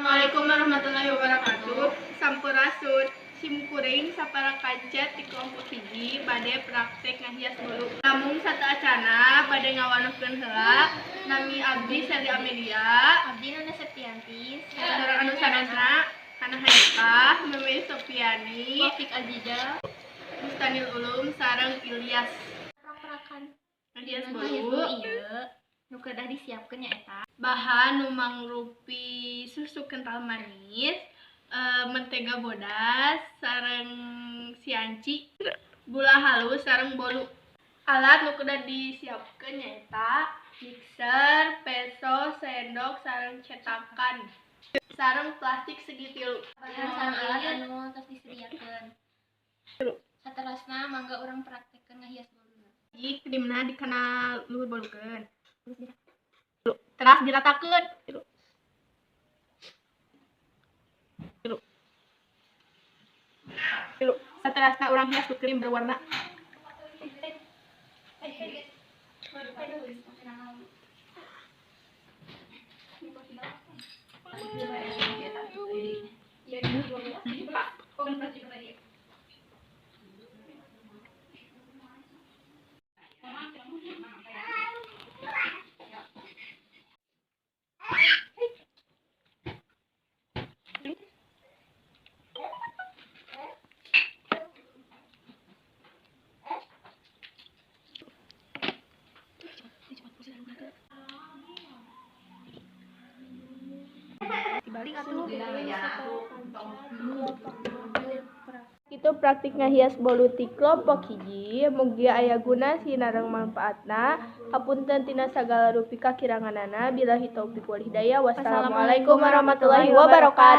Assalamualaikum warahmatullahi wabarakatuh. Sampurasun simkuring sapara kancet di kelompok hiji bade praktek ngahias bolu. Namun satu acana bade ngawanokeun heula nami abdi Seli Amelia, abdi Nana Septianti, sareng anu sanesna Hana Hanifah, Meme Sofiani, Taufik Aziza, Mustanil Ulum sareng Ilyas. prak-prakan Ngahias bolu bolu ieu nu kedah disiapkeun nya eta. Bahan nu mangrupi susu kental manis, mentega bodas sareng sianci, gula halus sareng bolu. Alat nu kudu disiapkeun nyaeta mixer, peso, sendok sareng cetakan sareng plastik segi 3. Bahan sareng alat anu tos disediakeun. Saterasna mangga urang praktekkeun ngahias bolu. Jadi krimna dikena luhur bolukeun. Teras diratakeun. Saterasna urang hias ku krim berwarna. Itu praktik ngahias bolu ti kelompok hiji, mugi aya guna sinareng manfaatna. Hapunten tina sagala rupi kakiranganana. Billahi taufik wal hidayah. Wassalamualaikum warahmatullahi wabarakatuh.